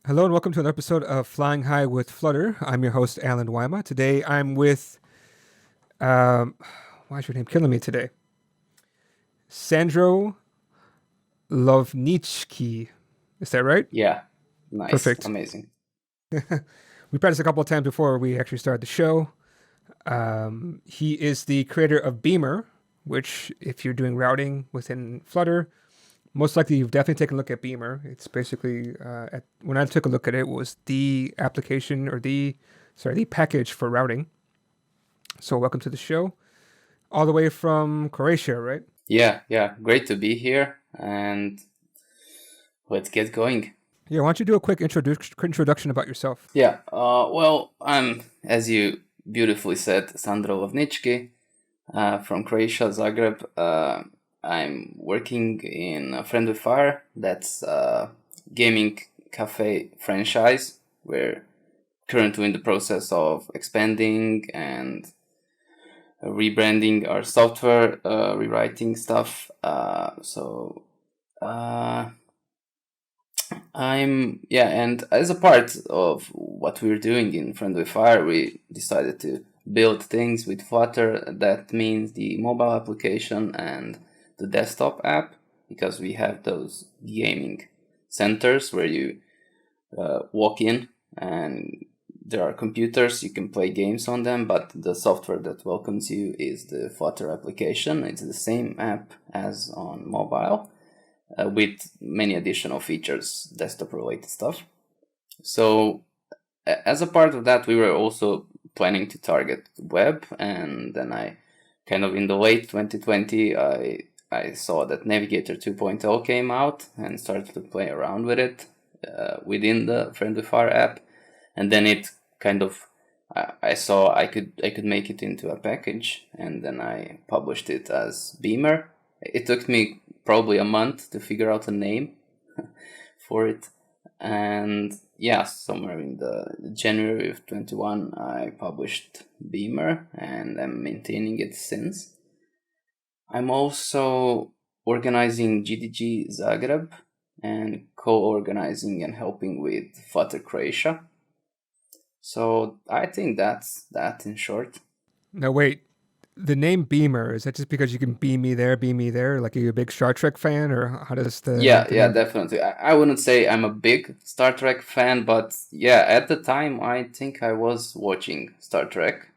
Hello and welcome to another episode of Flying High with Flutter. I'm your host, Allenwyma. Today I'm with, why is your name killing me today? Sandro Lovnički. Is that right? Yeah, nice, Perfect. amazing. We practiced a couple of times before we actually started the show. He is the creator of Beamer, which, if you're doing routing within Flutter, most likely you've definitely taken a look at Beamer. It's basically, when I took a look at it, was the application or the package for routing. So welcome to the show, all the way from Croatia, right? Yeah, great to be here, and let's get going. Yeah, why don't you do a quick introduction about yourself? Yeah, well, I'm, as you beautifully said, Sandro Lovnički, from Croatia, Zagreb. I'm working in a Friend with Fire, that's a gaming cafe franchise. We're currently in the process of expanding and rebranding our software, rewriting stuff. And as a part of what we're doing in Friend with Fire, we decided to build things with Flutter. That means the mobile application and the desktop app, because we have those gaming centers where you walk in and there are computers, you can play games on them, but the software that welcomes you is the Flutter application. It's the same app as on mobile, with many additional features, desktop related stuff. So as a part of that, we were also planning to target web, and then I kind of in the late 2020, I saw that Navigator 2.0 came out and started to play around with it within the Friend with Fire app, and then it kind of I saw I could make it into a package, and then I published it as Beamer. It took me probably a month to figure out a name for it, and yeah, somewhere in the January of 21 I published Beamer, and I'm maintaining it since. I'm also organizing GDG Zagreb and co-organizing and helping with Flutter Croatia. So I think that's that in short. Now, wait, the name Beamer, is that just because you can beam me there? Like, are you a big Star Trek fan, or how does the Yeah, name? definitely. I wouldn't say I'm a big Star Trek fan, but yeah, at the time I think I was watching Star Trek.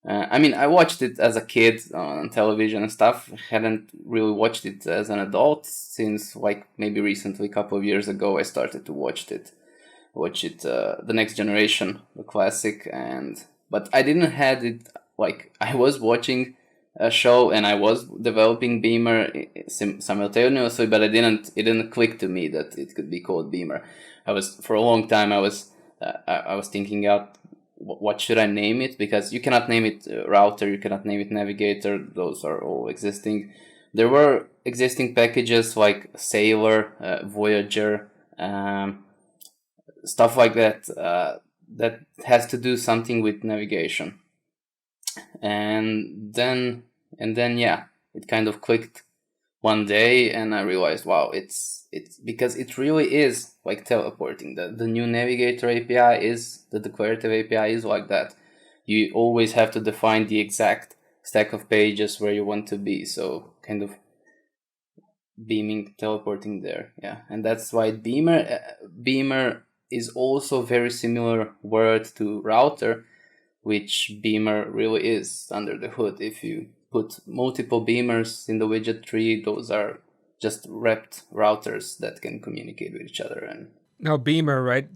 I mean, I watched it as a kid on television and stuff. Hadn't really watched it as an adult since, like, maybe recently, a couple of years ago, I started to watch it, The Next Generation, the classic, but I didn't had it, like, I was watching a show and I was developing Beamer simultaneously, but it didn't click to me that it could be called Beamer. For a long time, I was thinking out what should I name it, because you cannot name it router, you cannot name it navigator, those are all existing. There were existing packages like Sailor, Voyager, stuff like that, that has to do something with navigation. And then yeah, it kind of clicked one day, and I realized, wow, it's because it really is like teleporting. The new navigator API is the declarative API is like that. You always have to define the exact stack of pages where you want to be, so kind of beaming, teleporting there. Yeah, and that's why Beamer is also very similar word to router, which Beamer really is under the hood. If you put multiple beamers in the widget tree, those are just wrapped routers that can communicate with each other. And Now, Beamer, right?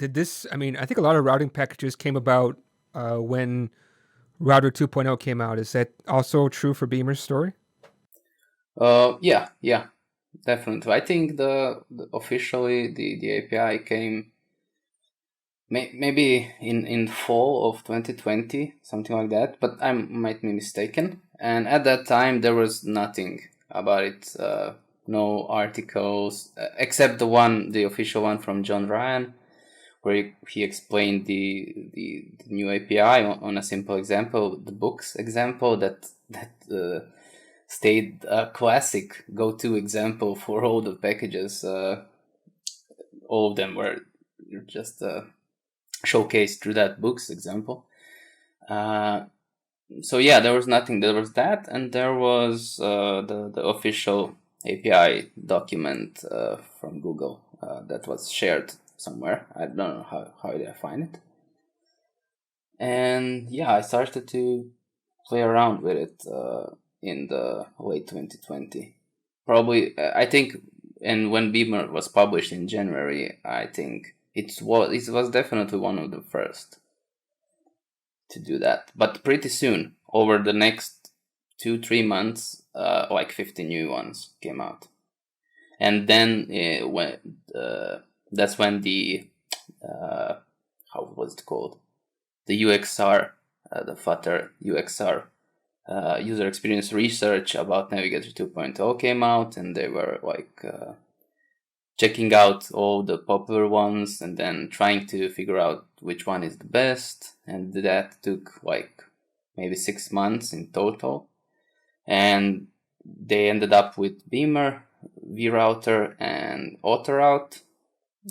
I mean, I think a lot of routing packages came about when Router 2.0 came out. Is that also true for Beamer's story? yeah, definitely. I think the officially the API came maybe in fall of 2020, something like that, but I might be mistaken. And at that time there was nothing about it, no articles, except the official one from John Ryan, where he explained the new API on a simple example, the books example that stayed a classic go-to example for all the packages. All of them were just showcased through that book's example. So yeah, there was nothing. There was that, and there was the official API document from Google that was shared somewhere. I don't know how did I find it. And yeah, I started to play around with it in the late 2020. Probably, I think, and when Beamer was published in January, I think it was definitely one of the first to do that. But pretty soon, over the next 2-3 months, like 50 new ones came out. And then that's when the how was it called? The UXR, the Flutter UXR user experience research about Navigator 2.0 came out, and they were like checking out all the popular ones and then trying to figure out which one is the best. And that took like maybe 6 months in total. And they ended up with Beamer, vRouter, and AutoRoute,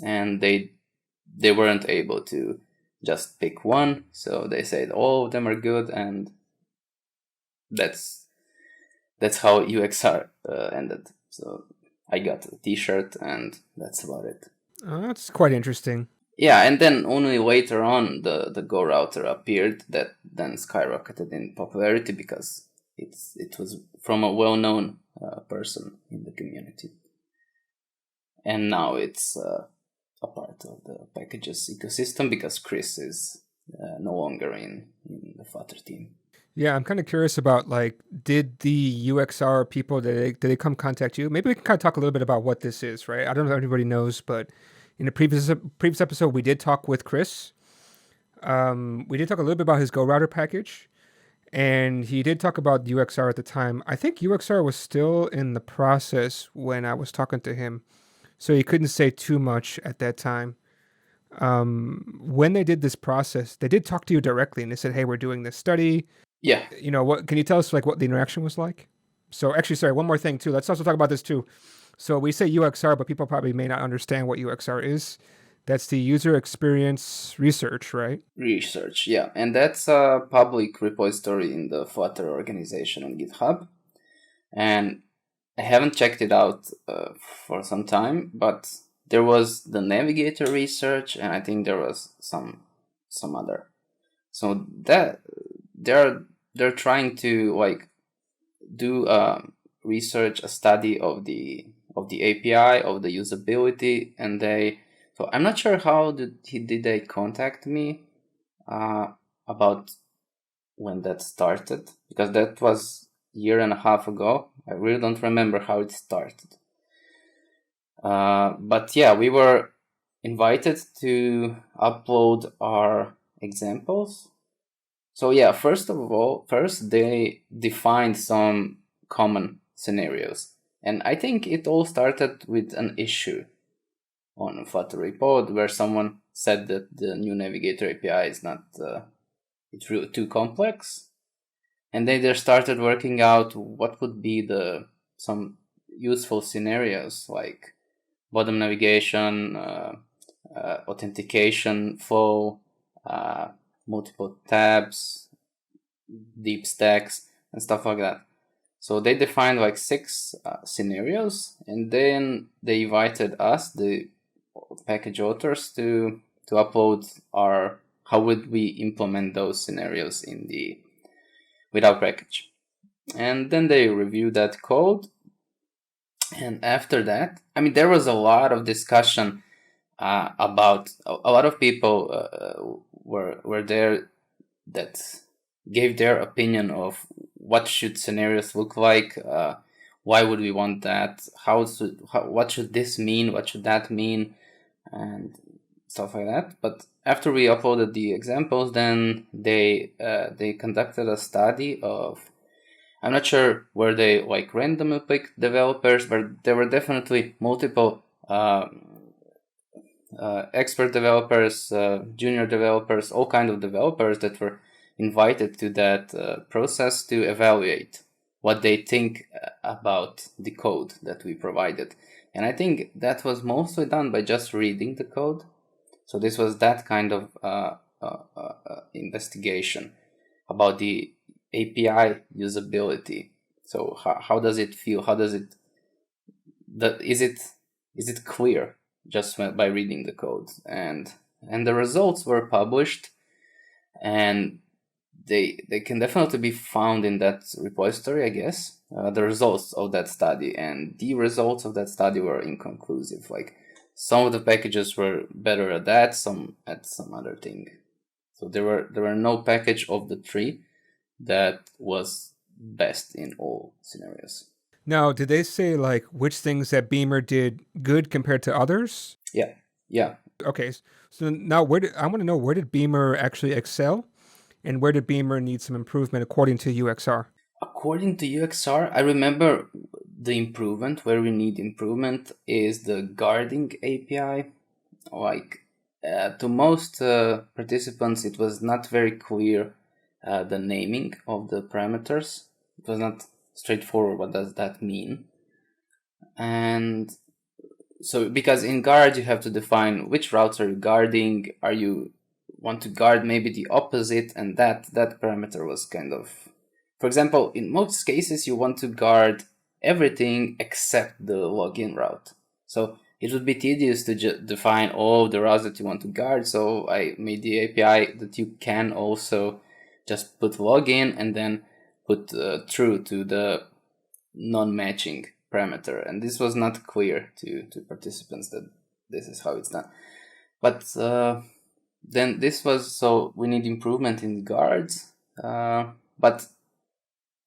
and they weren't able to just pick one, so they said all of them are good, and that's how UXR ended. So I got a t-shirt, and that's about it. That's quite interesting. Yeah, and then only later on the Go router appeared, that then skyrocketed in popularity because it was from a well-known person in the community, and now it's a part of the packages ecosystem because Chris is no longer in the Flutter team. Yeah, I'm kind of curious about, like, did the UXR people, did they come contact you? Maybe we can kind of talk a little bit about what this is, right? I don't know if everybody knows, but in the previous episode, we did talk with Chris. We did talk a little bit about his Go Router package, and he did talk about UXR at the time. I think UXR was still in the process when I was talking to him, so he couldn't say too much at that time. When they did this process, they did talk to you directly, and they said, "Hey, we're doing this study." Yeah. You know, what can you tell us, like, what the interaction was like? So actually, sorry, one more thing too. Let's also talk about this too. So we say UXR, but people probably may not understand what UXR is. That's the user experience research, right? Research, yeah. And that's a public repository in the Flutter organization on GitHub. And I haven't checked it out for some time, but there was the Navigator research, and I think there was some other. So that they're trying to like do research, a study of the API, of the usability, and so I'm not sure how did they contact me about when that started, because that was a year and a half ago. I really don't remember how it started. But yeah, we were invited to upload our examples. So yeah, first they defined some common scenarios. And I think it all started with an issue on Flutter repo where someone said that the new Navigator API is not, it's really too complex. And they just started working out what would be some useful scenarios, like bottom navigation, authentication flow, multiple tabs, deep stacks, and stuff like that. So they defined like 6 scenarios, and then they invited us, the package authors, to upload how would we implement those scenarios with our package. And then they reviewed that code. And after that, I mean, there was a lot of discussion about, a lot of people were there that gave their opinion of what should scenarios look like, why would we want that, what should this mean, what should that mean, and stuff like that. But after we uploaded the examples, then they conducted a study of, I'm not sure where they like randomly picked developers, but there were definitely multiple expert developers, junior developers, all kinds of developers that were invited to that process to evaluate what they think about the code that we provided. And I think that was mostly done by just reading the code. So this was that kind of investigation about the API usability. So how does it feel? How does it? Is it clear just by reading the code? And the results were published, and they can definitely be found in that repository, I guess. The results of that study, and the results of that study were inconclusive. Like, some of the packages were better at that, some at some other thing. So there were no package of the three that was best in all scenarios. Now, did they say like which things that Beamer did good compared to others? Yeah. Okay, so now I want to know, where did Beamer actually excel, and where did Beamer need some improvement according to UXR? According to UXR, I remember the improvement where we need improvement is the guarding API. Like, to most participants, it was not very clear the naming of the parameters. It was not straightforward. What does that mean? And so, because in guard you have to define which routes are you guarding. Are you want to guard maybe the opposite? And that parameter was kind of, for example, in most cases you want to guard everything except the login route. So it would be tedious to define all the routes that you want to guard. So I made the API that you can also just put login and then put true to the non-matching parameter. And this was not clear to participants that this is how it's done. But then this was, so we need improvement in guards. But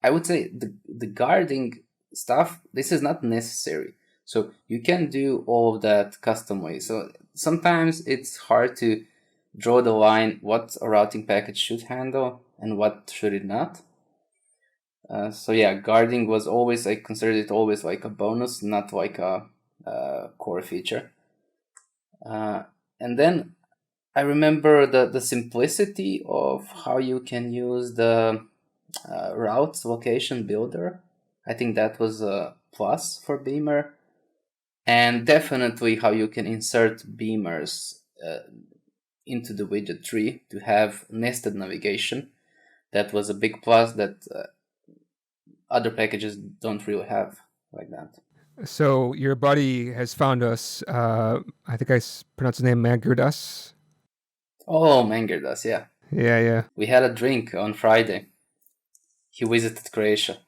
I would say the guarding stuff, this is not necessary. So you can do all of that customly. So sometimes it's hard to draw the line what a routing package should handle and what should it not. So yeah, guarding was always, I considered it always like a bonus, not like a core feature. And then I remember the simplicity of how you can use the routes location builder. I think that was a plus for Beamer. And definitely how you can insert beamers into the widget tree to have nested navigation. That was a big plus that other packages don't really have like that. So your buddy has found us, I think I pronounced his name Mangerdas. Oh, Mangerdas, yeah. Yeah. We had a drink on Friday. He visited Croatia.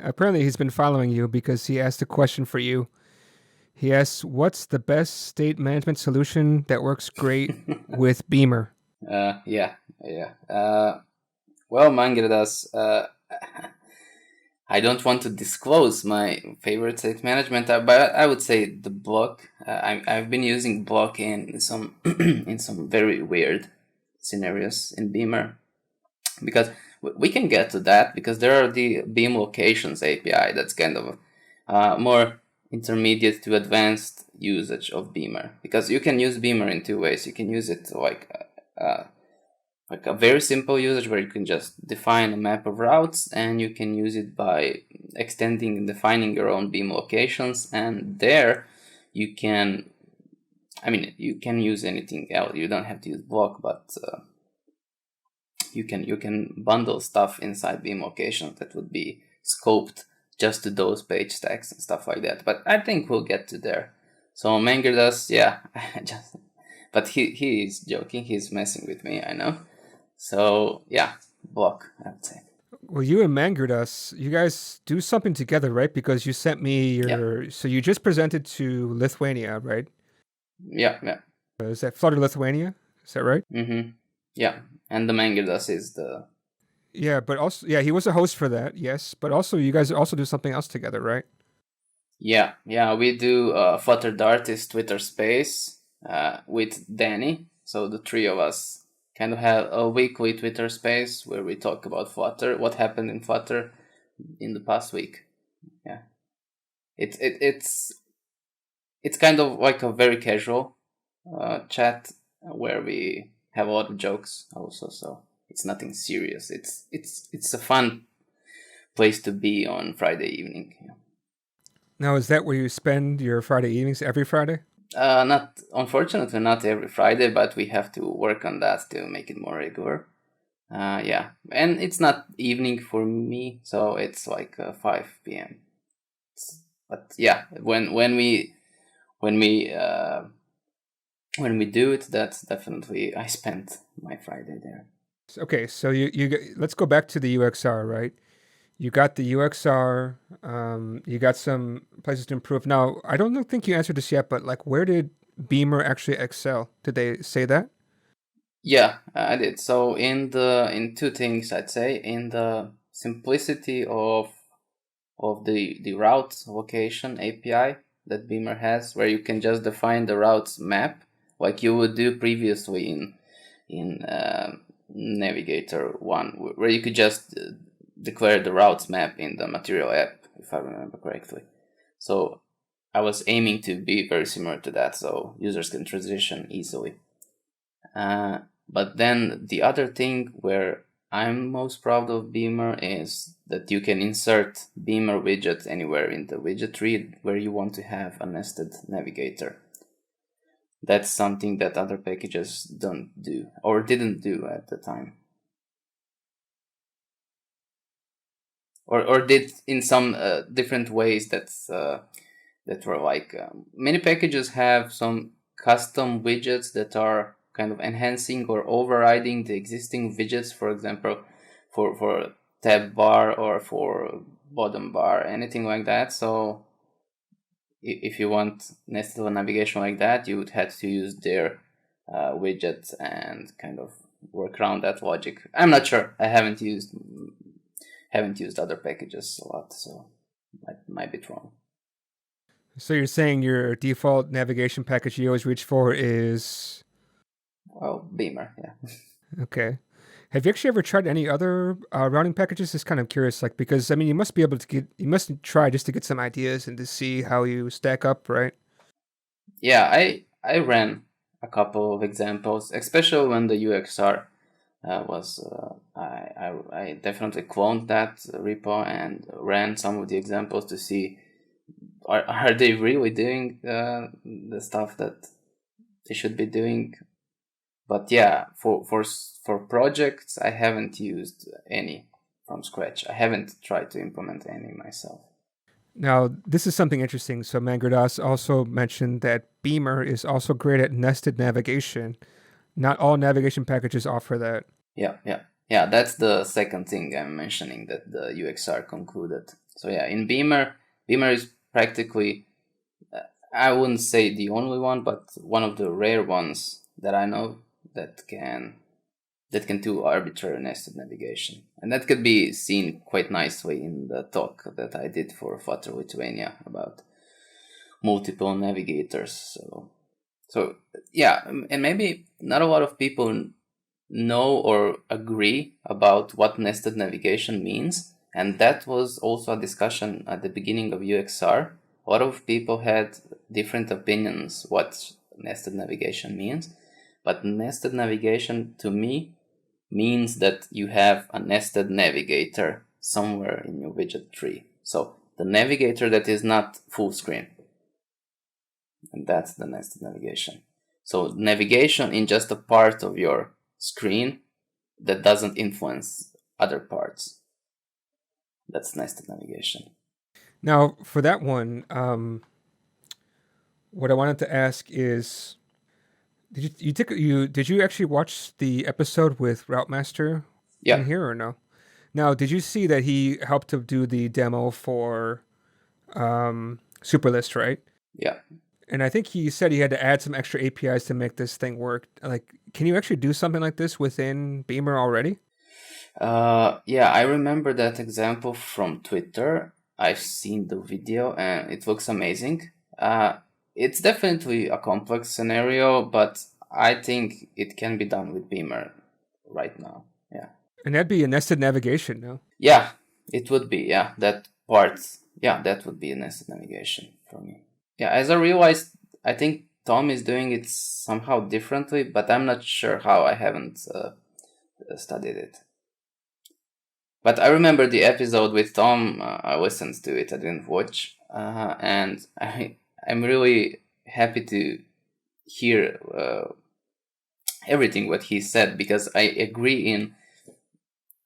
Apparently he's been following you because he asked a question for you. He asks, what's the best state management solution that works great with Beamer? Yeah. Well, Mangerdas, I don't want to disclose my favorite state management, but I would say the block. I've been using block in some in some very weird scenarios in Beamer, because we can get to that because there are the beam locations API that's kind of more intermediate to advanced usage of Beamer, because you can use Beamer in two ways. You can use it like a very simple usage where you can just define a map of routes, and you can use it by extending and defining your own beam locations, and there you can, you can use anything else. You don't have to use block, but you can bundle stuff inside beam locations that would be scoped just to those page stacks and stuff like that. But I think we'll get to there. So Mangerdas, yeah, but he is joking. He's messing with me, I know. So yeah, block, I would say. Well, you and Mangerdas, you guys do something together, right? Because you sent me your... Yeah. So you just presented to Lithuania, right? Yeah. Is that Flutter Lithuania? Is that right? Mm-hmm. Yeah, and the Mangerdas is the... Yeah, but also, yeah, he was a host for that, yes. But also, you guys also do something else together, right? Yeah, we do Flutter Dartist Twitter space with Danny. So the three of us kind of have a weekly Twitter space where we talk about Flutter, what happened in Flutter in the past week. Yeah, it's kind of like a very casual chat where we have a lot of jokes also. So it's nothing serious. It's a fun place to be on Friday evening. Yeah. Now, is that where you spend your Friday evenings every Friday? Unfortunately, not every Friday, but we have to work on that to make it more regular. Yeah, and it's not evening for me, so it's like 5 p.m. But yeah, when we when we do it, that's definitely I spent my Friday there. Okay, so let's go back to the UXR, right? You got the UXR. You got some places to improve. Now, I don't think you answered this yet, but like, where did Beamer actually excel? Did they say that? Yeah, I did. So in two things, I'd say in the simplicity of the route location API that Beamer has, where you can just define the routes map like you would do previously in Navigator 1, where you could just declare the routes map in the material app, if I remember correctly. So I was aiming to be very similar to that, so users can transition easily. But then the other thing where I'm most proud of Beamer is that you can insert Beamer widget anywhere in the widget tree where you want to have a nested navigator. That's something that other packages don't do or didn't do at the time. Or did in some different ways that were like many packages have some custom widgets that are kind of enhancing or overriding the existing widgets, for example, for tab bar or for bottom bar, anything like that. So if you want nested navigation like that, you would have to use their widgets and kind of work around that logic. I'm not sure. I haven't used other packages a lot, so I might be wrong. So you're saying your default navigation package you always reach for is... Well, Beamer, yeah. Okay. Have you actually ever tried any other routing packages? Just kind of curious, like, because I mean, you must be able to you must try just to get some ideas and to see how you stack up, right? Yeah, I ran a couple of examples, especially when the UXR was. I definitely cloned that repo and ran some of the examples to see are they really doing the stuff that they should be doing. But yeah, for projects, I haven't used any from scratch. I haven't tried to implement any myself. Now, this is something interesting. So Mangradas also mentioned that Beamer is also great at nested navigation. Not all navigation packages offer that. Yeah. That's the second thing I'm mentioning that the UXR concluded. So yeah, in Beamer is practically, I wouldn't say the only one, but one of the rare ones that I know that can do arbitrary nested navigation. And that could be seen quite nicely in the talk that I did for Flutter Lithuania about multiple navigators. So yeah, and maybe not a lot of people know or agree about what nested navigation means. And that was also a discussion at the beginning of UXR. A lot of people had different opinions what nested navigation means. But nested navigation to me means that you have a nested navigator somewhere in your widget tree. So the navigator that is not full screen. And that's the nested navigation. So navigation in just a part of your screen that doesn't influence other parts. That's nested navigation. Now, for that one, what I wanted to ask is, did you actually watch the episode with Route Master in Yeah. here or no? Now, did you see that he helped to do the demo for Superlist, right? Yeah. And I think he said he had to add some extra APIs to make this thing work. Like, can you actually do something like this within Beamer already? Yeah, I remember that example from Twitter. I've seen the video and it looks amazing. It's definitely a complex scenario, but I think it can be done with Beamer right now. Yeah. And that'd be a nested navigation, no? Yeah, it would be. Yeah, that part. Yeah, that would be a nested navigation for me. Yeah, as I realized, I think Tom is doing it somehow differently, but I'm not sure how. I haven't studied it. But I remember the episode with Tom. I listened to it. I didn't watch, and I'm really happy to hear everything what he said, because I agree in,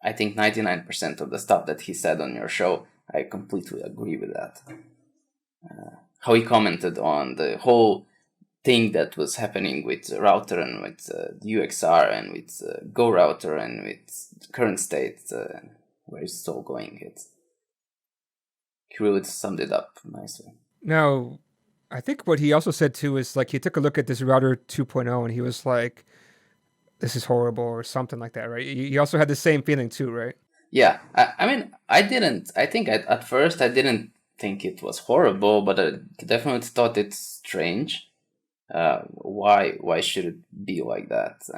I think, 99% of the stuff that he said on your show. I completely agree with that. How he commented on the whole thing that was happening with router and with UXR and with Go router and with current state, where it's all going. He really summed it up nicely. Now, I think what he also said too is like he took a look at this router 2.0 and he was like, this is horrible or something like that, right? You also had the same feeling too, right? Yeah, I mean, I think at first I didn't think it was horrible, but I definitely thought it's strange. Why should it be like that?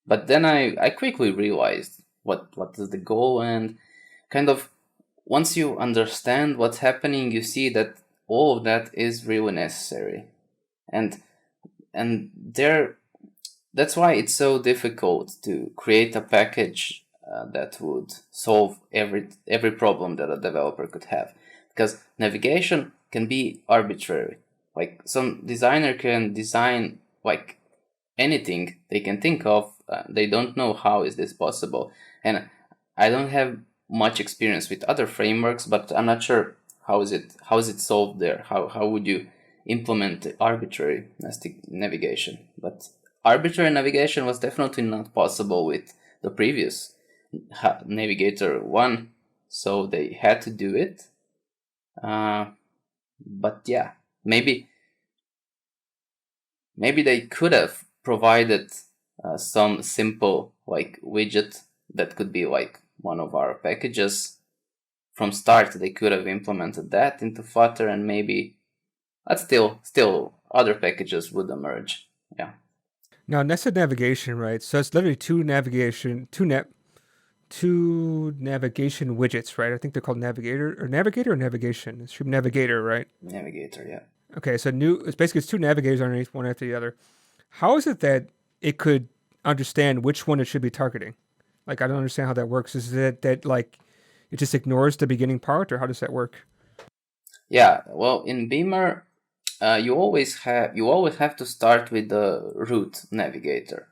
But then I quickly realized what is the goal, and kind of once you understand what's happening, you see that all of that is really necessary, and that's why it's so difficult to create a package that would solve every problem that a developer could have, because navigation can be arbitrary. Like some designer can design like anything they can think of. They don't know how is this possible, and I don't have much experience with other frameworks, but I'm not sure how is it solved there. How would you implement arbitrary navigation? But arbitrary navigation was definitely not possible with the previous Navigator 1, so they had to do it. But yeah, maybe they could have provided some simple like widget that could be like one of our packages from start. They could have implemented that into Flutter, and maybe that's still other packages would emerge. Yeah. Now, nested navigation, right? So it's literally two navigation widgets, right? I think they're called navigator or navigation. It should be navigator, right? Navigator, yeah. Okay, so it's two navigators underneath one after the other. How is it that it could understand which one it should be targeting? Like, I don't understand how that works. Is it that like it just ignores the beginning part, or how does that work? Yeah, well, in Beamer, you always have to start with the root navigator,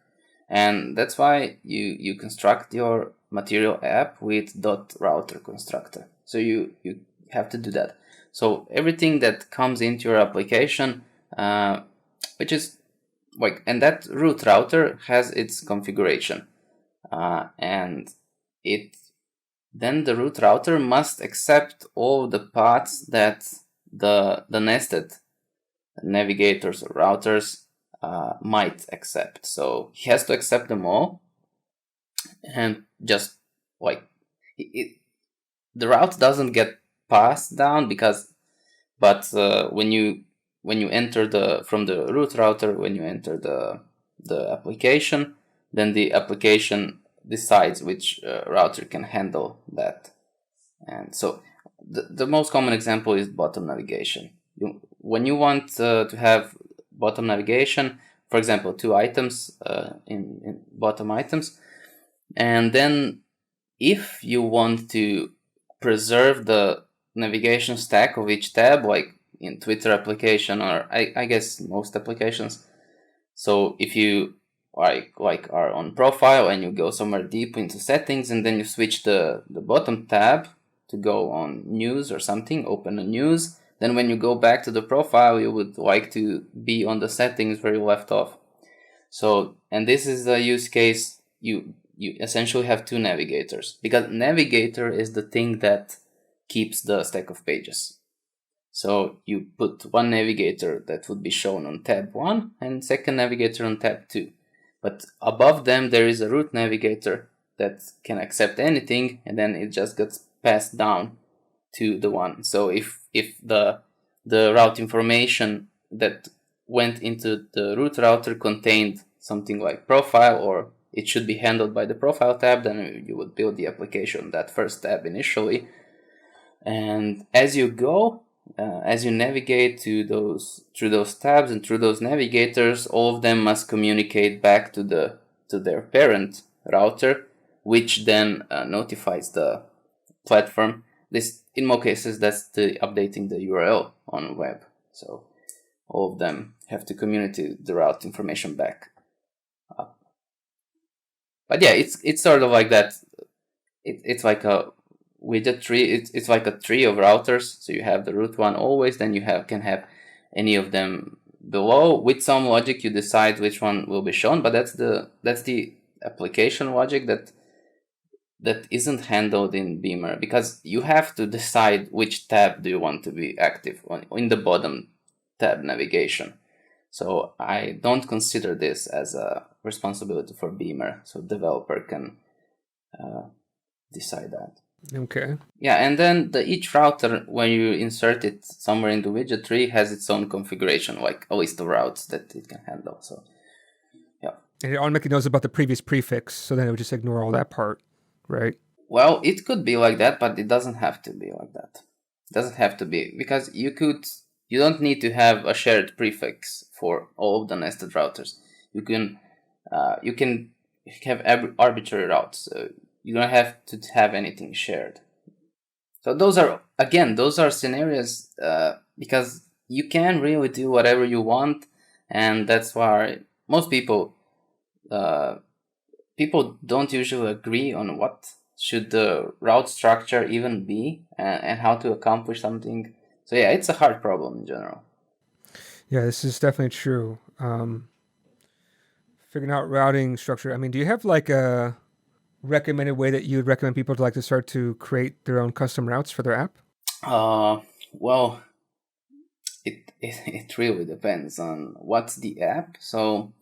and that's why you construct your material app with .router constructor. So you have to do that. So everything that comes into your application, which is like, and that root router has its configuration, and then the root router must accept all the paths that the nested navigators or routers might accept. So he has to accept them all, and just like the route doesn't get passed down but when you enter from the root router, when you enter the application, then the application decides which router can handle that. And so the most common example is bottom navigation. When you want to have bottom navigation, for example, 2 items in bottom items, and then if you want to preserve the navigation stack of each tab, like in Twitter application, or I guess most applications. So if you are on profile and you go somewhere deep into settings, and then you switch the bottom tab to go on news or something, open a news, then when you go back to the profile, you would like to be on the settings where you left off. So, and this is the use case. You essentially have 2 navigators, because navigator is the thing that keeps the stack of pages. So you put one navigator that would be shown on tab 1 and second navigator on tab 2. But above them there is a root navigator that can accept anything, and then it just gets passed down to the one. So if the route information that went into the root router contained something like profile, or it should be handled by the profile tab, then you would build the application that first tab initially. And as you go, as you navigate through those tabs and through those navigators, all of them must communicate back to their parent router, which then notifies the platform. This, in most cases, that's updating the URL on web. So all of them have to communicate the route information back up. But yeah, it's sort of like that. It's like a widget tree. It's like a tree of routers. So you have the root one always, then you can have any of them below. With some logic, you decide which one will be shown. But that's the application logic that isn't handled in Beamer, because you have to decide which tab do you want to be active on in the bottom tab navigation. So I don't consider this as a responsibility for Beamer, so developer can decide that. Okay. Yeah, and then each router, when you insert it somewhere in the widget tree, has its own configuration, like a list of routes that it can handle. So yeah. And it automatically knows about the previous prefix, so then it would just ignore all that part, right? Well, it could be like that, but it doesn't have to be like that. It doesn't have to be, because you don't need to have a shared prefix for all of the nested routers. You can have arbitrary routes. So you don't have to have anything shared. So those are scenarios because you can really do whatever you want, and that's why most people don't usually agree on what should the route structure even be and how to accomplish something. So yeah, it's a hard problem in general. Yeah, this is definitely true. Figuring out routing structure. I mean, do you have like a recommended way that you would recommend people to start to create their own custom routes for their app? Well, it really depends on what's the app. So,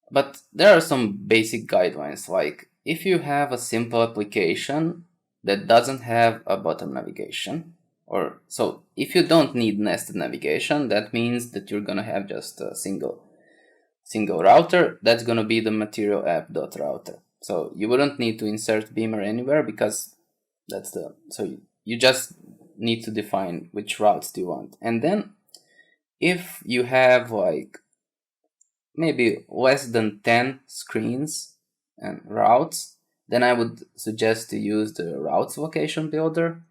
but there are some basic guidelines, like if you have a simple application that doesn't have a bottom navigation, or so if you don't need nested navigation, that means that you're gonna have just a single router. That's gonna be the material app.router. So you wouldn't need to insert Beamer anywhere, because so you just need to define which routes do you want. And then if you have like maybe less than 10 screens and routes, then I would suggest to use the routes location builder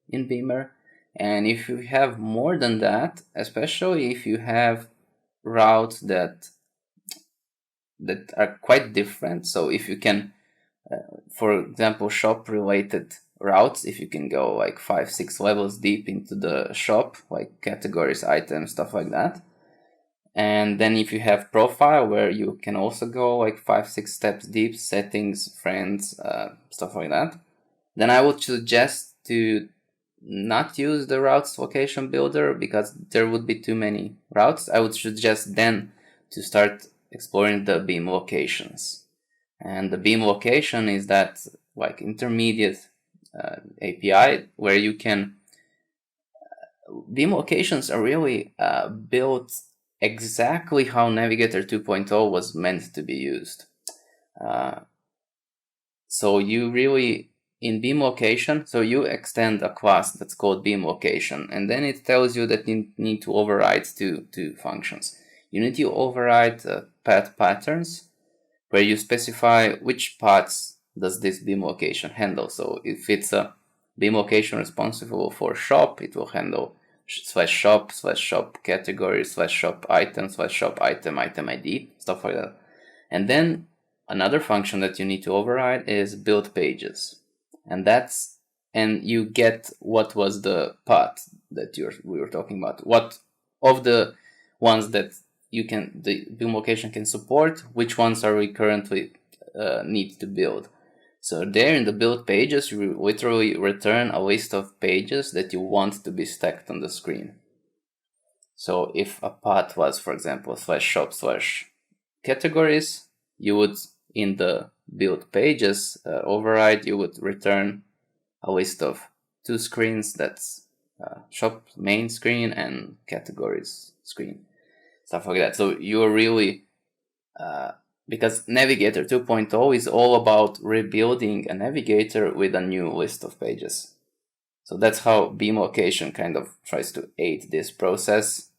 in Beamer. And if you have more than that, especially if you have routes that are quite different, so if you can, for example, shop related routes, if you can go like 5-6 levels deep into the shop, like categories, items, stuff like that. And then if you have profile, where you can also go like 5-6 steps deep, settings, friends, stuff like that, then I would suggest to not use the routes location builder, because there would be too many routes. I would suggest then to start exploring the beam locations. And the beam location is that like intermediate API where you can beam locations are really built exactly how Navigator 2.0 was meant to be used. So you really, in beam location, so you extend a class that's called beam location, and then it tells you that you need to override two functions. You need to override path patterns, where you specify which paths does this beam location handle. So if it's a beam location responsible for shop, it will handle /shop category /shop item /shop item ID, stuff like that. And then another function that you need to override is build pages, and you get what was the path that we were talking about. What of the ones that the beam location can support, which ones are we currently need to build. So there in the build pages, you literally return a list of pages that you want to be stacked on the screen. So if a path was, for example, /shop /categories, you would, in the build pages override, you would return a list of two screens, that's shop main screen and categories screen, stuff like that. So you're really because Navigator 2.0 is all about rebuilding a navigator with a new list of pages. So that's how beam location kind of tries to aid this process,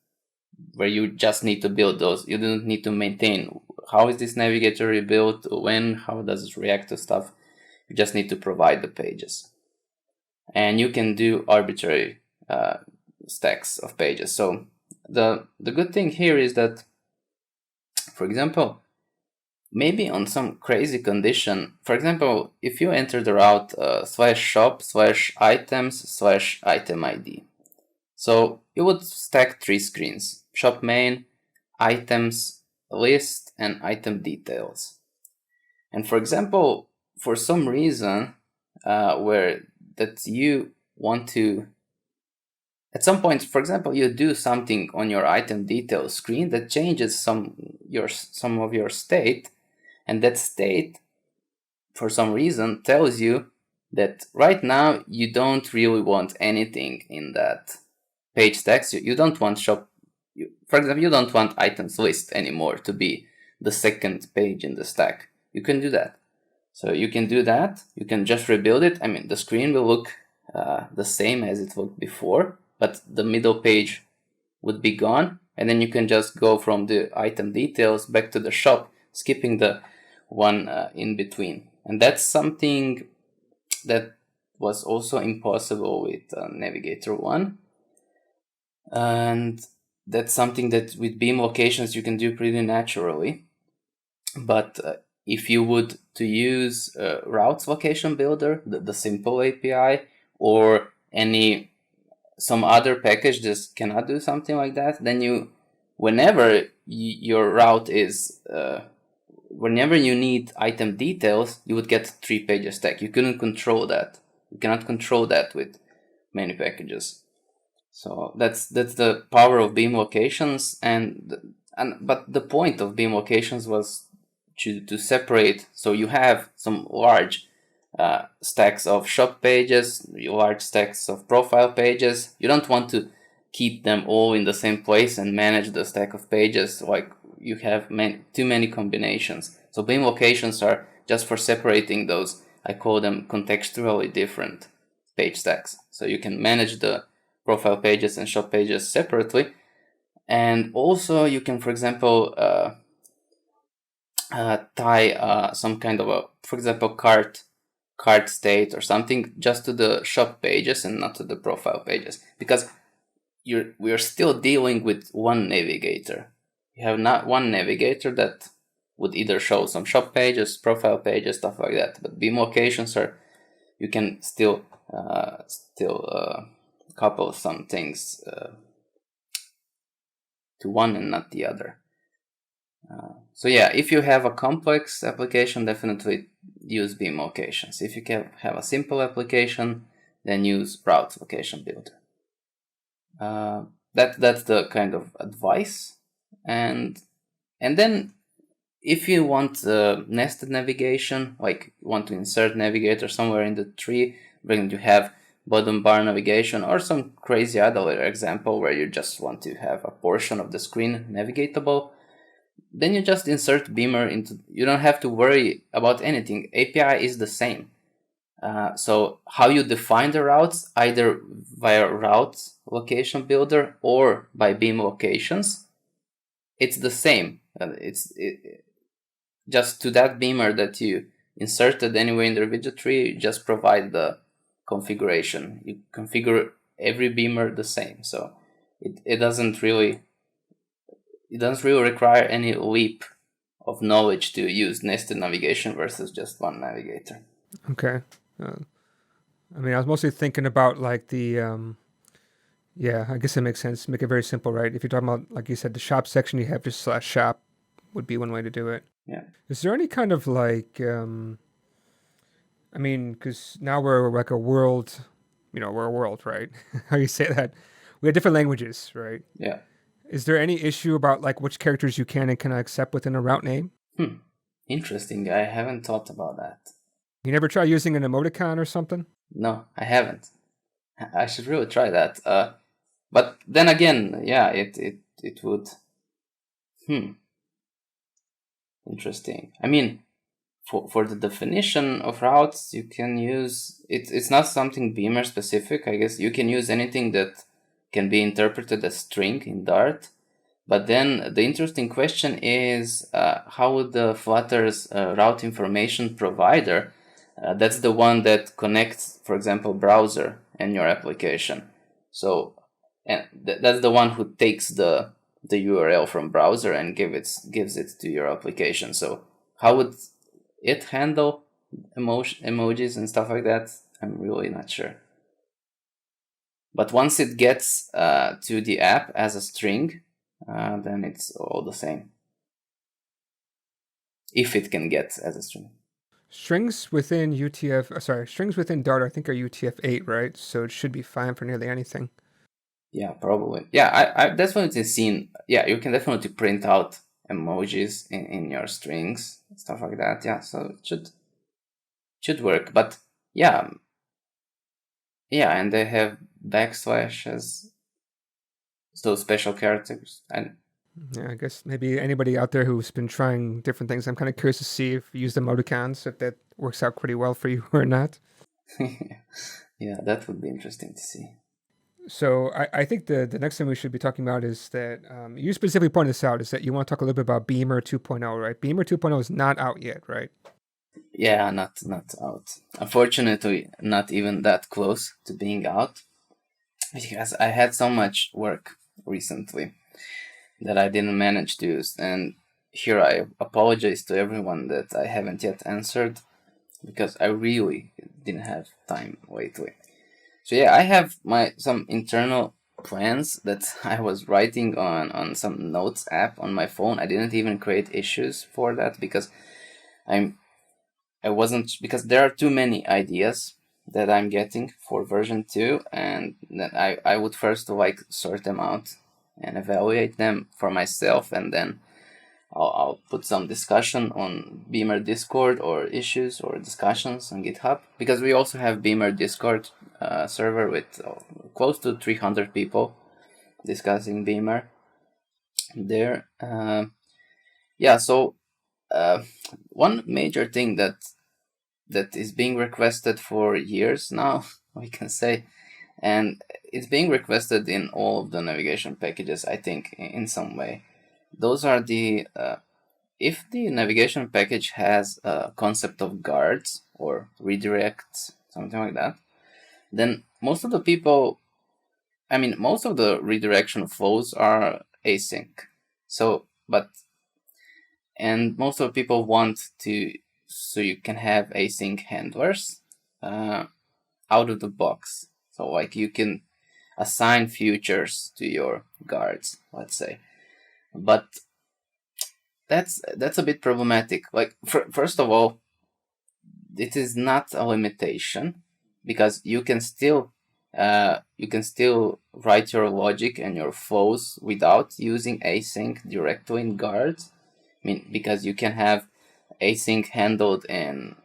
where you just need to build those. You don't need to maintain how is this navigator rebuilt, when, how does it react to stuff. You just need to provide the pages. And you can do arbitrary stacks of pages. So the good thing here is that, for example, maybe on some crazy condition, for example, if you enter the route /shop/items/item ID, so you would stack 3 screens: shop main, items list, and item details. And for example, for some reason where that you want to, at some point, for example, you do something on your item details screen that changes some of your state, and that state, for some reason, tells you that right now you don't really want anything in that page text. You don't want for example, you don't want items list anymore to be the second page in the stack. You can do that. So you can do that. You can just rebuild it. I mean, the screen will look the same as it looked before, but the middle page would be gone. And then you can just go from the item details back to the shop, skipping the one in between. And that's something that was also impossible with Navigator 1. And that's something that with beam locations you can do pretty naturally. But if you would to use routes location builder, the simple API, or some other package that cannot do something like that, then whenever your route is whenever you need item details, you would get 3 pages stack. You couldn't control that. You cannot control that with many packages. So that's the power of beam locations, but the point of beam locations was to separate. So you have some large stacks of shop pages, large stacks of profile pages. You don't want to keep them all in the same place and manage the stack of pages like you have too many combinations. So beam locations are just for separating those. I call them contextually different page stacks. So you can manage the profile pages and shop pages separately. And also you can, for example, tie some kind of for example, cart state or something just to the shop pages and not to the profile pages, because we are still dealing with one navigator. You have not one navigator that would either show some shop pages, profile pages, stuff like that. But beam locations you can still couple some things to one and not the other. So yeah, if you have a complex application, definitely use beam locations. If you can have a simple application, then use route location builder. That's the kind of advice. And then if you want nested navigation, like you want to insert navigator somewhere in the tree, we're going to have bottom bar navigation, or some crazy other example where you just want to have a portion of the screen navigatable, then you just insert Beamer into. You don't have to worry about anything. API is the same. So how you define the routes, either via route location builder or by beam locations, it's the same. Just to that beamer that you inserted anywhere in the widget tree, you just provide the configuration. You configure every beamer the same. So it doesn't really require any leap of knowledge to use nested navigation versus just one navigator. Okay. I mean, I was mostly thinking about like the, yeah, I guess it makes sense. Make it very simple, right? If you're talking about, like you said, the shop section, you have just /shop would be one way to do it. Yeah. Is there any kind of like, I mean, because now we're like a world, we're a world, right? How you say that? We have different languages, right? Yeah. Is there any issue about like which characters you can and cannot accept within a route name? Interesting. I haven't thought about that. You never try using an emoticon or something? No, I haven't. I should really try that. But then again, yeah, it would. Interesting. I mean, for the definition of routes, you can use it. It's not something Beamer specific. I guess you can use anything that can be interpreted as string in Dart. But then the interesting question is, how would the Flutter's route information provider, that's the one that connects, for example, browser and your application. So and that's the one who takes the URL from browser and gives it to your application. So how would it handle emojis and stuff like that? I'm really not sure. But once it gets to the app as a string, then it's all the same. If it can get as a string. Strings within strings within Dart, I think, are UTF-8, right? So it should be fine for nearly anything. Yeah, probably. Yeah, I've definitely seen, yeah, you can definitely print out emojis in your strings, stuff like that. Yeah, so it should work. But yeah, and they have backslash as those special characters. And yeah, I guess maybe anybody out there who's been trying different things, I'm kind of curious to see if you use the emoticons, if that works out pretty well for you or not. yeah, that would be interesting to see. So I think the next thing we should be talking about is that you specifically pointed this out, is that you want to talk a little bit about Beamer 2.0, right? Beamer 2.0 is not out yet, right? Yeah, not out. Unfortunately, not even that close to being out, because I had so much work recently that I didn't manage to use. And here I apologize to everyone that I haven't yet answered, because I really didn't have time lately. So yeah, I have some internal plans that I was writing on some notes app on my phone. I didn't even create issues for that because because there are too many ideas that I'm getting for version 2, and that I would first like sort them out and evaluate them for myself, and then I'll put some discussion on Beamer Discord or issues or discussions on GitHub, because we also have Beamer Discord server with close to 300 people discussing Beamer there. So one major thing that is being requested for years now, we can say, and it's being requested in all of the navigation packages, I think, in some way. Those are the if the navigation package has a concept of guards or redirects, something like that, then most of the redirection flows are async. And most of the people want so you can have async handlers out of the box. So like you can assign futures to your guards, let's say. But that's a bit problematic. Like first of all, it is not a limitation, because you can still write your logic and your flows without using async directly in guards. Because you can have async handled in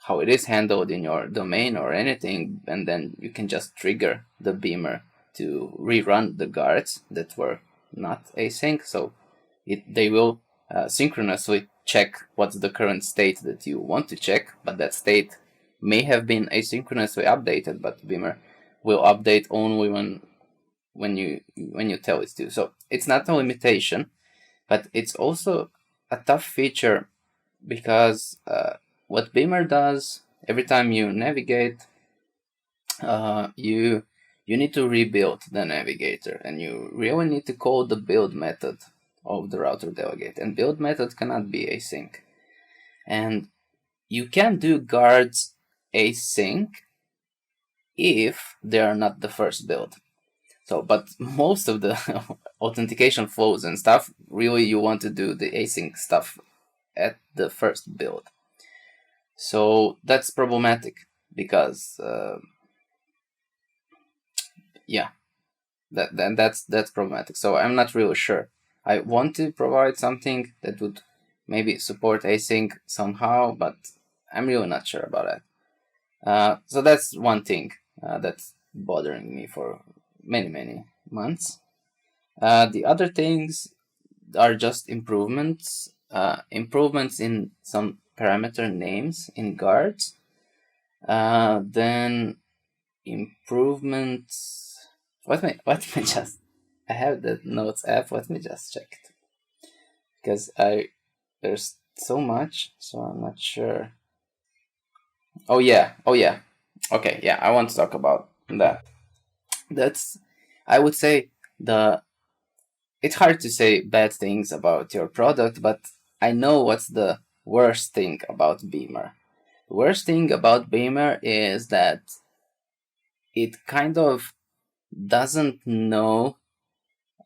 how it is handled in your domain or anything, and then you can just trigger the Beamer to rerun the guards that were not async. So they will synchronously check what's the current state that you want to check, but that state may have been asynchronously updated, but Beamer will update only when you tell it to. So it's not a limitation, but it's also a tough feature, because what Beamer does every time you navigate, you need to rebuild the navigator, and you really need to call the build method of the router delegate, and build method cannot be async. And you can do guards async if they are not the first build. So, but most of the authentication flows and stuff, really you want to do the async stuff at the first build. So that's problematic, because that's problematic. So I'm not really sure. I want to provide something that would maybe support async somehow, but I'm really not sure about that. So that's one thing that's bothering me for many months. The other things are just improvements in some parameter names in guards. Then improvements. Let me just. I have the notes app. Let me just check it, because there's so much, so I'm not sure. Oh yeah. Okay, yeah, I want to talk about that. That's I would say it's hard to say bad things about your product, but I know what's the worst thing about Beamer. The worst thing about Beamer is that it kind of doesn't know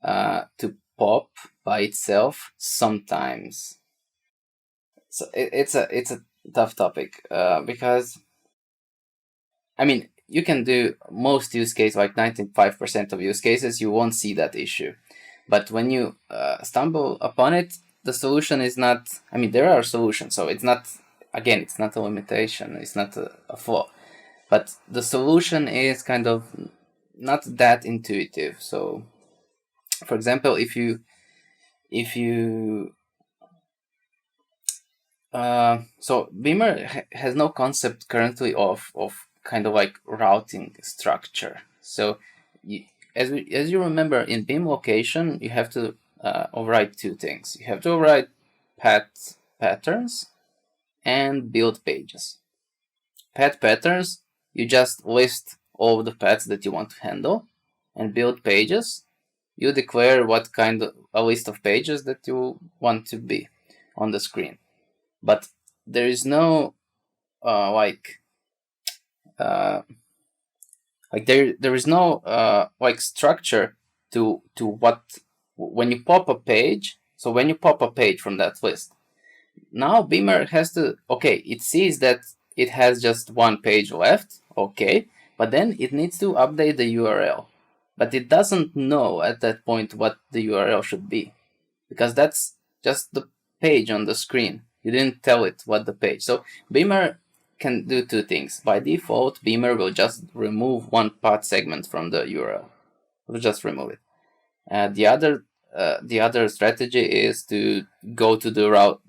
to pop by itself sometimes. So it's a tough topic because, I mean, you can do most use cases, like 95% of use cases, you won't see that issue. But when you stumble upon it, the solution is not, I mean, there are solutions. So it's not, again, it's not a limitation. It's not a flaw. But the solution is kind of not that intuitive. So, for example, if you so Beamer has no concept currently of kind of like routing structure. So as you remember, in Beam location, you have to override two things. You have to override path patterns and build pages. Path patterns, you just list all of the paths that you want to handle, and build pages, you declare what kind of a list of pages that you want to be on the screen. But there is no there is no like structure to what when you pop a page. So when you pop a page from that list, now Beamer has to, okay, it sees that it has just one page left, okay, but then it needs to update the URL. But it doesn't know at that point what the URL should be, because that's just the page on the screen. You didn't tell it what the page. So Beamer can do two things. By default, Beamer will just remove one path segment from the URL. It will just remove it. The other strategy is to go to the route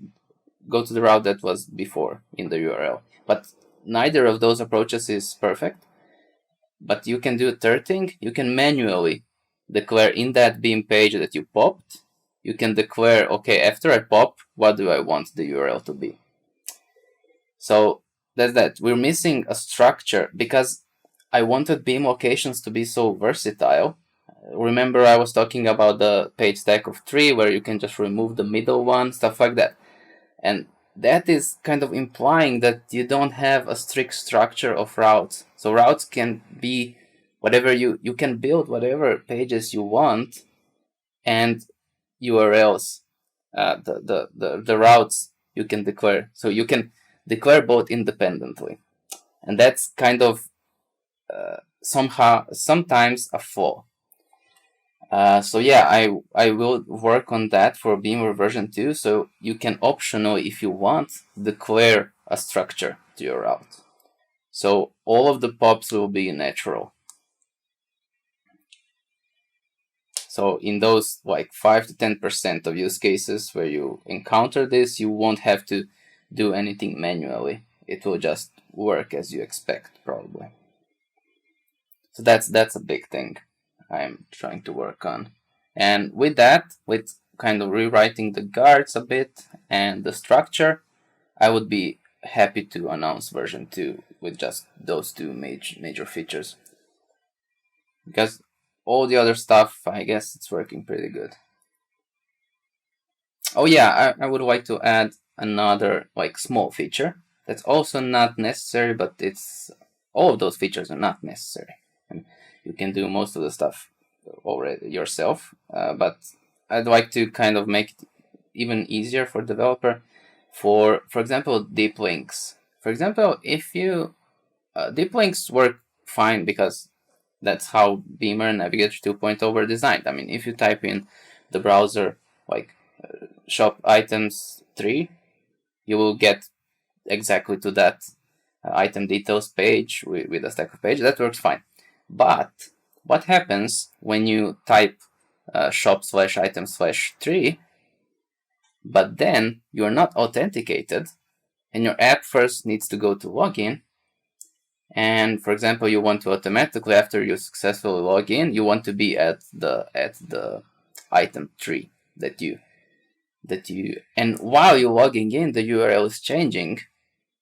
that was before in the URL. But neither of those approaches is perfect. But you can do a third thing. You can manually declare in that Beam page that you popped, you can declare, okay, after I pop, what do I want the URL to be? So that's that. We're missing a structure because I wanted Beam locations to be so versatile. Remember, I was talking about the page stack of 3 where you can just remove the middle one, stuff like that. And that is kind of implying that you don't have a strict structure of routes. So routes can be whatever you can build whatever pages you want, and URLs, the routes you can declare. So you can declare both independently, and that's kind of sometimes a flaw. So yeah, I will work on that for Beamer version 2. So you can optionally, if you want, declare a structure to your route. So all of the pops will be natural. So in those like 5 to 10% of use cases where you encounter this, you won't have to do anything manually. It will just work as you expect, probably. So that's a big thing I'm trying to work on. And with that, with kind of rewriting the guards a bit and the structure, I would be happy to announce version 2 with just those two major features. Because all the other stuff, I guess it's working pretty good. Oh yeah, I would like to add another like small feature that's also not necessary, but it's all of those features are not necessary. And you can do most of the stuff already yourself, but I'd like to kind of make it even easier for developer. For example, deep links. For example, if you deep links work fine because that's how Beamer and Navigator 2.0 were designed. I mean, if you type in the browser like shop items 3, you will get exactly to that item details page with a stack of pages. That works fine. But what happens when you type shop/item/3, but then you're not authenticated and your app first needs to go to login? And for example, you want to automatically, after you successfully log in, you want to be at the item 3 that you and while you're logging in, the URL is changing,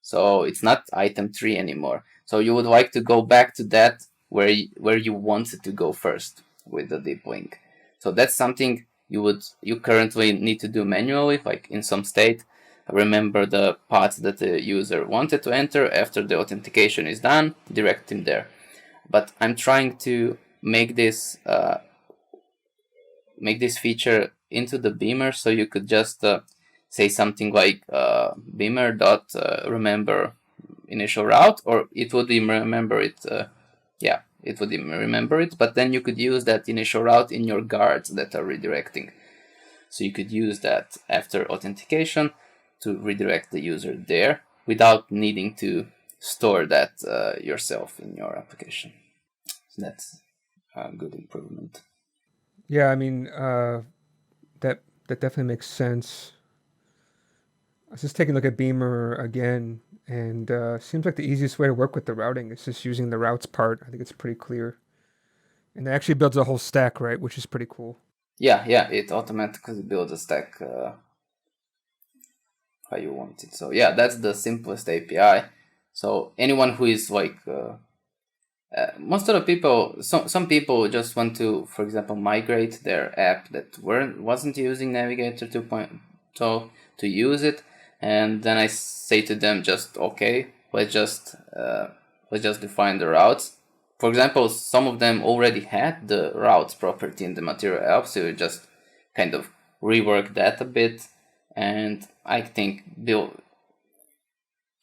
so it's not item 3 anymore. So you would like to go back to that where you wanted to go first. with the deep link. So that's something you currently need to do manually, like in some state. Remember the path that the user wanted to enter. After the authentication is done, direct him there. But I'm trying to make this feature into the Beamer, so you could just say something like Beamer dot remember initial route, or it would remember it. It would remember it. But then you could use that initial route in your guards that are redirecting. So you could use that after authentication to redirect the user there without needing to store that yourself in your application. So that's a good improvement. Yeah, I mean, that definitely makes sense. I was just taking a look at Beamer again, and seems like the easiest way to work with the routing is just using the routes part. I think it's pretty clear. And it actually builds a whole stack, right? Which is pretty cool. Yeah, it automatically builds a stack how you want it. So yeah, that's the simplest API. So anyone who is like most of the people, some people just want to, for example, migrate their app that wasn't using Navigator 2.0 to use it, and then I say to them, just okay, let's just define the routes. For example, some of them already had the routes property in the material app, so you just kind of rework that a bit, and I think build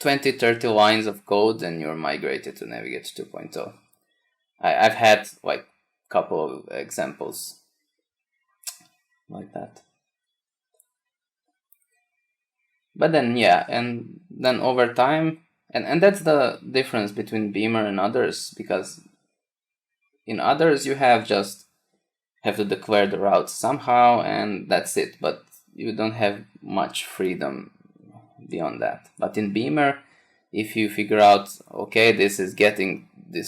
20-30 lines of code and you're migrated to Navigator 2.0. I've had like a couple of examples like that. But then and then over time, and that's the difference between Beamer and others, because in others you have to declare the routes somehow and that's it, but you don't have much freedom beyond that. But in Beamer, if you figure out, okay, this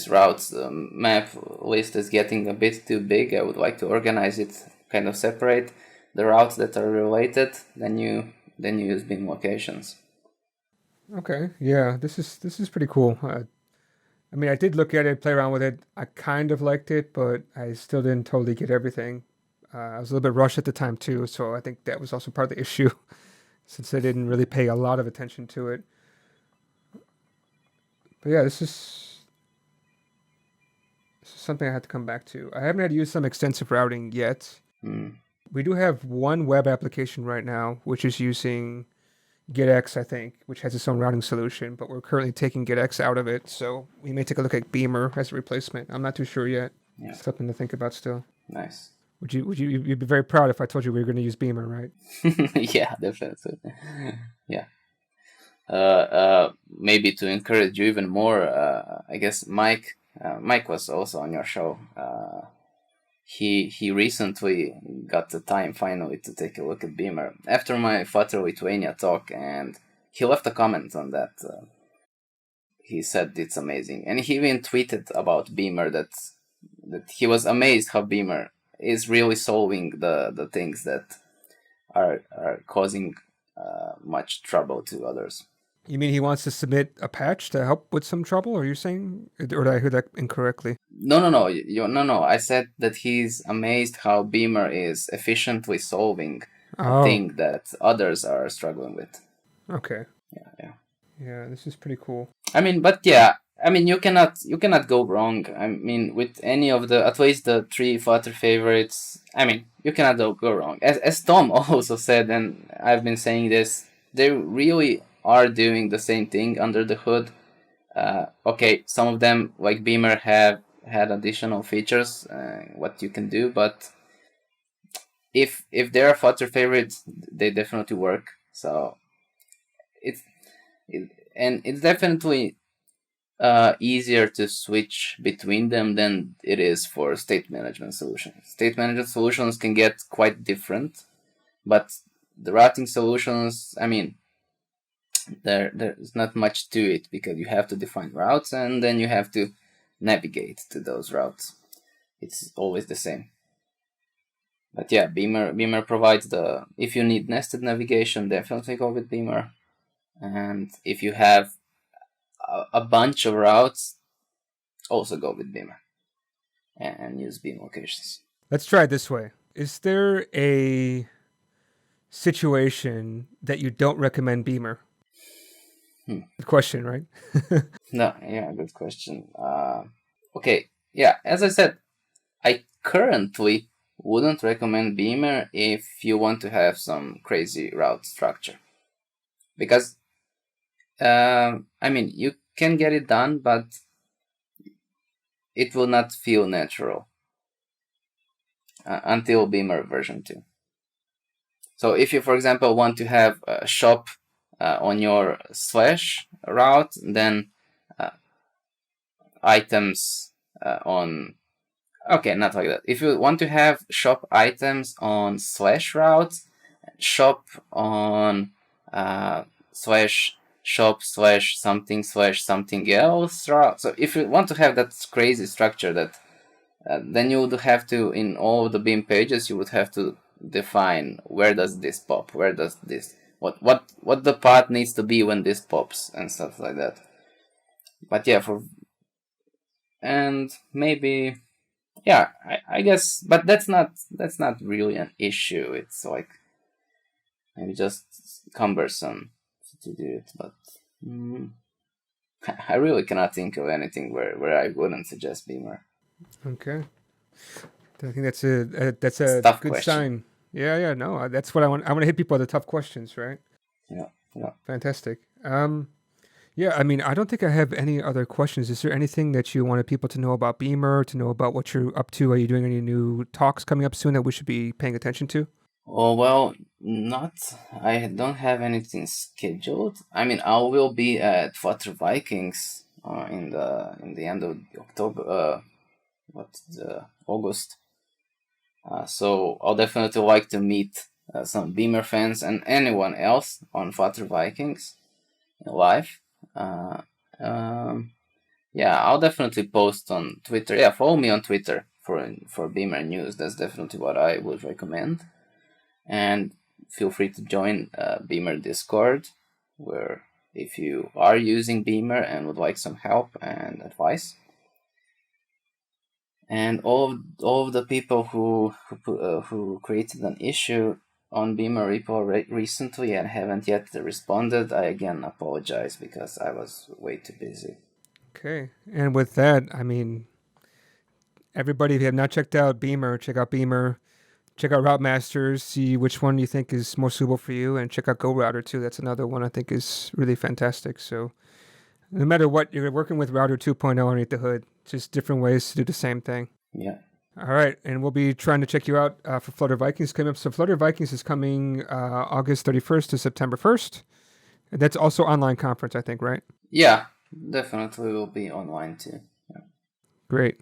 routes map list is getting a bit too big, I would like to organize it, kind of separate the routes that are related, then you use Beam locations. Okay, yeah, this is pretty cool. I mean, I did look at it, play around with it. I kind of liked it, but I still didn't totally get everything. I was a little bit rushed at the time too, so I think that was also part of the issue, since I didn't really pay a lot of attention to it. But yeah, this is something I had to come back to. I haven't had to use some extensive routing yet. We do have one web application right now, which is using GetX, I think, which has its own routing solution, but we're currently taking GetX out of it, so we may take a look at Beamer as a replacement. I'm not too sure yet. Yeah. Something to think about still. Nice. You'd be very proud if I told you we were going to use Beamer, right? Yeah, definitely. Yeah. Maybe to encourage you even more, I guess Mike was also on your show. He recently got the time finally to take a look at Beamer after my Flutter Lithuania talk, and he left a comment on that. He said it's amazing, and he even tweeted about Beamer that he was amazed how Beamer is really solving the things that are causing much trouble to others. You mean he wants to submit a patch to help with some trouble? Are you saying, or did I hear that incorrectly? No. No. I said that he's amazed how Beamer is efficiently solving a thing that others are struggling with. Okay. Yeah. Yeah, this is pretty cool. I mean, but yeah, I mean, you cannot go wrong. I mean, with any of at least the 3 Flutter favorites, I mean, you cannot go wrong. As Tom also said, and I've been saying this, they really are doing the same thing under the hood. Okay, some of them, like Beamer, have had additional features, what you can do, but if they're a Flutter favorite, they definitely work. So it's definitely easier to switch between them than it is for state management solutions. State management solutions can get quite different, but the routing solutions, I mean, there's not much to it, because you have to define routes and then you have to navigate to those routes. It's always the same. But yeah, Beamer provides if you need nested navigation, definitely go with Beamer. And if you have a bunch of routes, also go with Beamer and use Beam locations. Let's try it this way. Is there a situation that you don't recommend Beamer? Good question, right? No, yeah, good question. Okay, yeah, as I said, I currently wouldn't recommend Beamer if you want to have some crazy route structure. Because, I mean, you can get it done, but it will not feel natural until Beamer version 2. So if you, for example, want to have a shop on your slash route, then items on... Okay, not like that. If you want to have shop items on slash routes, shop on slash shop slash something else route. So if you want to have that crazy structure, that then you would have to, in all of the Beam pages, you would have to define where does this pop, where does this, what the path needs to be when this pops and stuff like that. But yeah, and maybe, yeah, I guess, but that's not really an issue. It's like maybe just cumbersome to do it. But I really cannot think of anything where I wouldn't suggest Beamer. Okay, I think that's a tough good question. sign. Yeah, no, that's what I want. I want to hit people with the tough questions, right? Yeah. Fantastic. Yeah, I mean, I don't think I have any other questions. Is there anything that you wanted people to know about Beamer, to know about what you're up to? Are you doing any new talks coming up soon that we should be paying attention to? Oh, well, I don't have anything scheduled. I mean, I will be at Flutter Vikings in the end of October, August. So I'll definitely like to meet some Beamer fans and anyone else on Flutter Vikings live. Yeah, I'll definitely post on Twitter. Yeah, follow me on Twitter for Beamer news. That's definitely what I would recommend. And feel free to join Beamer Discord, where if you are using Beamer and would like some help and advice. And all of the people who created an issue on Beamer repo recently and haven't yet responded, I again apologize because I was way too busy. Okay, and with that, I mean, everybody, if you have not checked out Beamer, check out Beamer. Check out Route Masters, see which one you think is more suitable for you, and check out GoRouter too. That's another one I think is really fantastic. So no matter what, you're working with Router 2.0 underneath the hood. Just different ways to do the same thing. Yeah. All right, and we'll be trying to check you out for Flutter Vikings coming up. So Flutter Vikings is coming August 31st to September 1st. And that's also online conference, I think, right? Yeah, definitely will be online too. Yeah. Great.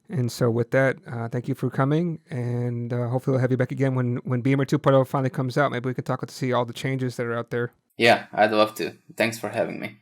And so with that, thank you for coming, and hopefully we'll have you back again when Beamer 2.0 finally comes out. Maybe we can talk to see all the changes that are out there. Yeah, I'd love to. Thanks for having me.